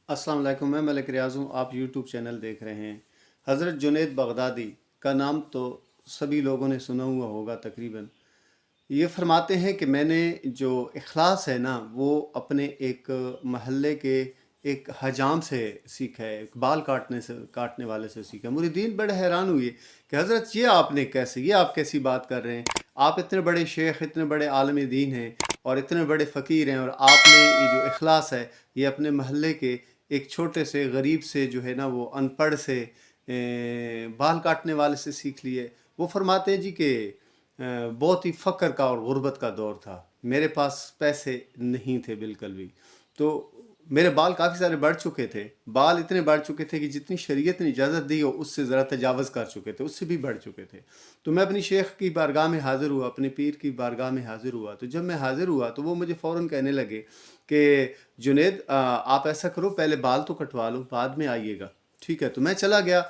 السلام علیکم، میں ملک ریاض ہوں۔ آپ یوٹیوب چینل دیکھ رہے ہیں۔ حضرت جنید بغدادی کا نام تو سبھی لوگوں نے سنا ہوا ہوگا تقریباً۔ یہ فرماتے ہیں کہ میں نے جو اخلاص ہے نا وہ اپنے ایک محلے کے ایک حجام سے سیکھا ہے، ایک بال کاٹنے والے سے سیکھا ہے۔ مریدین بڑے حیران ہوئے کہ حضرت یہ آپ نے کیسے، یہ آپ کیسی بات کر رہے ہیں؟ آپ اتنے بڑے شیخ، اتنے بڑے عالم دین ہیں اور اتنے بڑے فقیر ہیں، اور آپ نے یہ جو اخلاص ہے یہ اپنے محلے کے ایک چھوٹے سے غریب سے جو ہے نا وہ ان پڑھ سے بال کاٹنے والے سے سیکھ لیے۔ وہ فرماتے ہیں جی کہ بہت ہی فقر کا اور غربت کا دور تھا، میرے پاس پیسے نہیں تھے بالکل بھی، تو میرے بال کافی سارے بڑھ چکے تھے، بال اتنے بڑھ چکے تھے کہ جتنی شریعت نے اجازت دی ہو اس سے ذرا تجاوز کر چکے تھے، اس سے بھی بڑھ چکے تھے۔ تو میں اپنی شیخ کی بارگاہ میں حاضر ہوا، اپنے پیر کی بارگاہ میں حاضر ہوا۔ تو جب میں حاضر ہوا تو وہ مجھے فوراً کہنے لگے کہ جنید آپ ایسا کرو، پہلے بال تو کٹوا لو، بعد میں آئیے گا، ٹھیک ہے؟ تو میں چلا گیا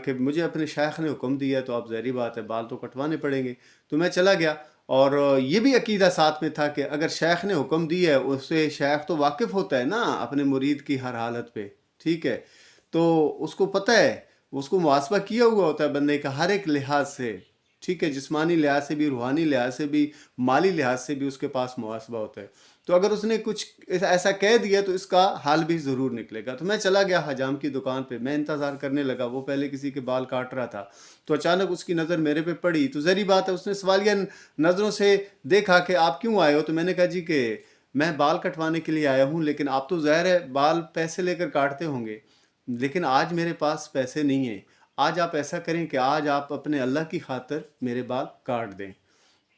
کہ مجھے اپنے شیخ نے حکم دیا تو اب ظاہری بات ہے بال تو کٹوانے پڑیں گے۔ تو میں چلا گیا، اور یہ بھی عقیدہ ساتھ میں تھا کہ اگر شیخ نے حکم دیا ہے، اس سے شیخ تو واقف ہوتا ہے نا اپنے مرید کی ہر حالت پہ، ٹھیک ہے؟ تو اس کو پتہ ہے، اس کو محاسبہ کیا ہوا ہوتا ہے بندے کا ہر ایک لحاظ سے، ٹھیک ہے؟ جسمانی لحاظ سے بھی، روحانی لحاظ سے بھی، مالی لحاظ سے بھی اس کے پاس محاسبہ ہوتا ہے۔ تو اگر اس نے کچھ ایسا کہہ دیا تو اس کا حال بھی ضرور نکلے گا۔ تو میں چلا گیا حجام کی دکان پہ، میں انتظار کرنے لگا، وہ پہلے کسی کے بال کاٹ رہا تھا، تو اچانک اس کی نظر میرے پہ پڑی۔ تو ظاہری بات ہے اس نے سوالیہ نظروں سے دیکھا کہ آپ کیوں آئے ہو؟ تو میں نے کہا جی کہ میں بال کٹوانے کے لیے آیا ہوں، لیکن آپ تو ظاہر ہے بال پیسے لے کر کاٹتے ہوں گے، لیکن آج میرے پاس پیسے نہیں ہیں۔ آج آپ ایسا کریں کہ آج آپ اپنے اللہ کی خاطر میرے بال کاٹ دیں۔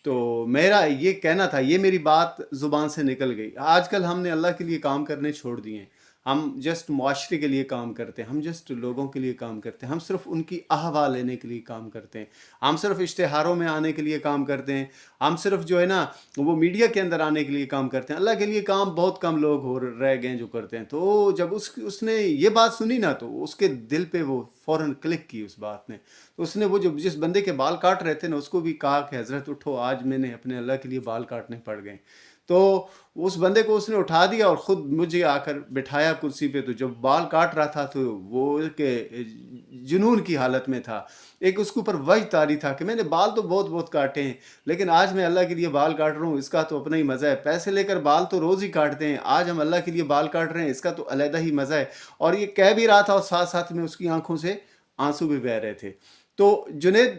تو میرا یہ کہنا تھا، یہ میری بات زبان سے نکل گئی۔ آج کل ہم نے اللہ کے لیے کام کرنے چھوڑ دیے ہیں، ہم جسٹ معاشرے کے لیے کام کرتے ہیں، ہم جسٹ لوگوں کے لیے کام کرتے ہیں، ہم صرف ان کی احوا لینے کے لیے کام کرتے ہیں، ہم صرف اشتہاروں میں آنے کے لیے کام کرتے ہیں، ہم صرف جو ہے نا وہ میڈیا کے اندر آنے کے لیے کام کرتے ہیں۔ اللہ کے لیے کام بہت کم لوگ رہ گئے ہیں جو کرتے ہیں۔ تو جب اس نے یہ بات سنی نا تو اس کے دل پہ وہ فوراً کلک کی اس بات نے۔ تو اس نے وہ جس بندے کے بال کاٹ رہے تھے نا اس کو بھی کہا کہ حضرت اٹھو، آج میں نے اپنے اللہ کے لیے بال کاٹنے پڑ گئے۔ تو اس بندے کو اس نے اٹھا دیا اور خود مجھے آ کر بٹھایا کرسی پہ۔ تو جب بال کاٹ رہا تھا تو وہ کہ جنون کی حالت میں تھا، ایک اس کے اوپر وجد طاری تھا کہ میں نے بال تو بہت بہت کاٹے ہیں، لیکن آج میں اللہ کے لیے بال کاٹ رہا ہوں، اس کا تو اپنا ہی مزہ ہے۔ پیسے لے کر بال تو روز ہی کاٹتے ہیں، آج ہم اللہ کے لیے بال کاٹ رہے ہیں، اس کا تو علیحدہ ہی مزہ ہے۔ اور یہ کہہ بھی رہا تھا اور ساتھ ساتھ میں اس کی آنکھوں سے آنسو بھی بہہ رہے تھے۔ تو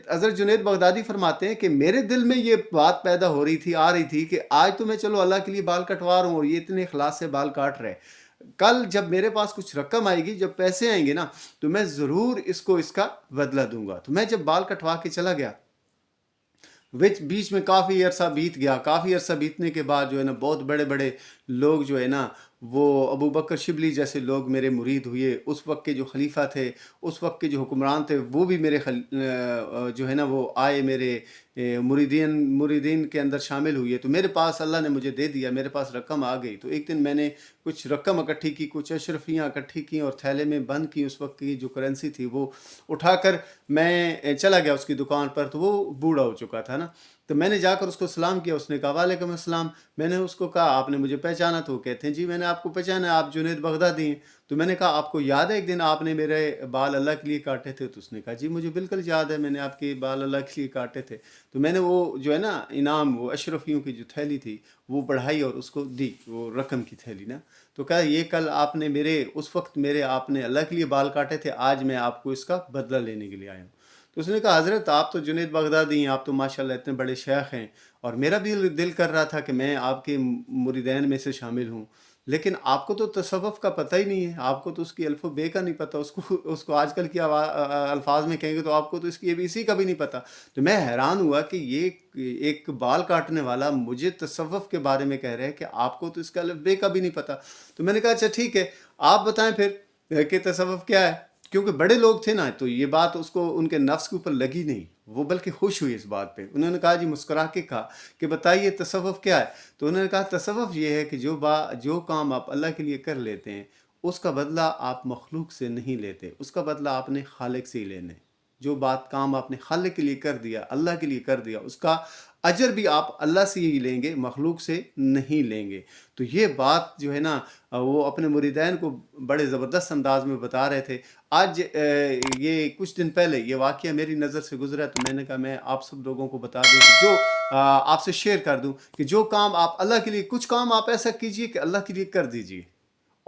حضرت جنید بغدادی فرماتے ہیں کہ میرے دل میں یہ بات پیدا ہو رہی تھی، آ رہی تھی کہ آج تو میں چلو اللہ کے لیے بال کٹوا رہا ہوں اور یہ اتنے اخلاص سے بال کاٹ رہے، کل جب میرے پاس کچھ رقم آئے گی، جب پیسے آئیں گے نا، تو میں ضرور اس کا بدلہ دوں گا۔ تو میں جب بال کٹوا کے چلا گیا، بیچ میں کافی عرصہ بیت گیا۔ کافی عرصہ بیتنے کے بعد جو ہے نا بہت بڑے بڑے لوگ جو ہے نا وہ ابو بکر شبلی جیسے لوگ میرے مرید ہوئے۔ اس وقت کے جو خلیفہ تھے، اس وقت کے جو حکمران تھے، وہ بھی میرے جو ہے نا وہ آئے، میرے مریدین کے اندر شامل ہوئے۔ تو میرے پاس اللہ نے مجھے دے دیا، میرے پاس رقم آ گئی۔ تو ایک دن میں نے کچھ رقم اکٹھی کی، کچھ اشرفیاں اکٹھی کی اور تھیلے میں بند کی۔ اس وقت کی جو کرنسی تھی وہ اٹھا کر میں چلا گیا اس کی دکان پر۔ تو وہ بوڑھا ہو چکا تھا نا، تو میں نے جا کر اس کو سلام کیا۔ اس نے کہا وعلیکم السلام۔ میں نے اس کو کہا آپ نے مجھے پہچانا؟ تو وہ کہتے ہیں جی میں نے آپ کو پہچانا ہے، آپ جنید بغدادی ہیں۔ تو میں نے کہا آپ کو یاد ہے ایک دن آپ نے میرے بال اللہ کے لیے کاٹے تھے؟ تو اس نے کہا جی مجھے بالکل یاد ہے، میں نے آپ کے بال اللہ کے لیے کاٹے تھے۔ تو میں نے وہ جو ہے نا انعام، وہ اشرفیوں کی جو تھیلی تھی وہ بڑھائی اور اس کو دی، وہ رقم کی تھیلی نا۔ تو کہا یہ کل آپ نے اس وقت آپ نے اللہ کے لیے بال کاٹے تھے، آج میں آپ کو اس کا بدلہ لینے کے لیے آیا ہوں۔ تو اس نے کہا حضرت آپ تو جنید بغدادی ہیں، آپ تو ماشاءاللہ اتنے بڑے شیخ ہیں، اور میرا بھی دل کر رہا تھا کہ میں آپ کے مریدین میں سے شامل ہوں، لیکن آپ کو تو تصوف کا پتہ ہی نہیں ہے، آپ کو تو اس کی الف و بے کا نہیں پتہ، اس کو آج کل کی الفاظ میں کہیں گے تو آپ کو تو اس کی ABC کا بھی نہیں پتہ۔ تو میں حیران ہوا کہ یہ ایک بال کاٹنے والا مجھے تصوف کے بارے میں کہہ رہا ہے کہ آپ کو تو اس کا الف بے کا بھی نہیں پتہ۔ تو میں نے کہا اچھا ٹھیک ہے، آپ بتائیں پھر کہ تصوف کیا ہے؟ کیونکہ بڑے لوگ تھے نا، تو یہ بات اس کو ان کے نفس کے اوپر لگی نہیں، وہ بلکہ خوش ہوئی اس بات پہ۔ انہوں نے کہا جی مسکرا کے کہا کہ بتائیے تصوف کیا ہے؟ تو انہوں نے کہا تصوف یہ ہے کہ جو کام آپ اللہ کے لیے کر لیتے ہیں اس کا بدلہ آپ مخلوق سے نہیں لیتے، اس کا بدلہ آپ نے خالق سے ہی لینے۔ جو بات کام آپ نے خالق کے لیے کر دیا، اللہ کے لیے کر دیا، اس کا اجر بھی آپ اللہ سے ہی لیں گے، مخلوق سے نہیں لیں گے۔ تو یہ بات جو ہے نا وہ اپنے مریدین کو بڑے زبردست انداز میں بتا رہے تھے۔ آج یہ کچھ دن پہلے یہ واقعہ میری نظر سے گزرا، تو میں نے کہا میں آپ سب لوگوں کو بتا دوں کہ جو آپ سے شیئر کر دوں کہ جو کام آپ اللہ کے لیے، کچھ کام آپ ایسا کیجئے کہ اللہ کے لیے کر دیجئے،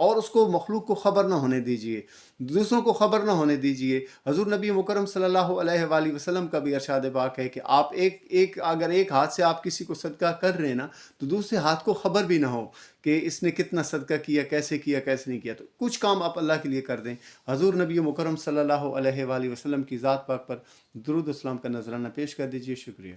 اور اس کو مخلوق کو خبر نہ ہونے دیجئے، دوسروں کو خبر نہ ہونے دیجئے۔ حضور نبی مکرم صلی اللہ علیہ وآلہ وسلم کا بھی ارشاد پاک ہے کہ آپ اگر ایک ہاتھ سے آپ کسی کو صدقہ کر رہے ہیں نا، تو دوسرے ہاتھ کو خبر بھی نہ ہو کہ اس نے کتنا صدقہ کیا، کیسے نہیں کیا۔ تو کچھ کام آپ اللہ کے لیے کر دیں۔ حضور نبی مکرم صلی اللہ علیہ وآلہ وسلم کی ذات پاک پر درود و سلام کا نذرانہ پیش کر دیجئے۔ شکریہ۔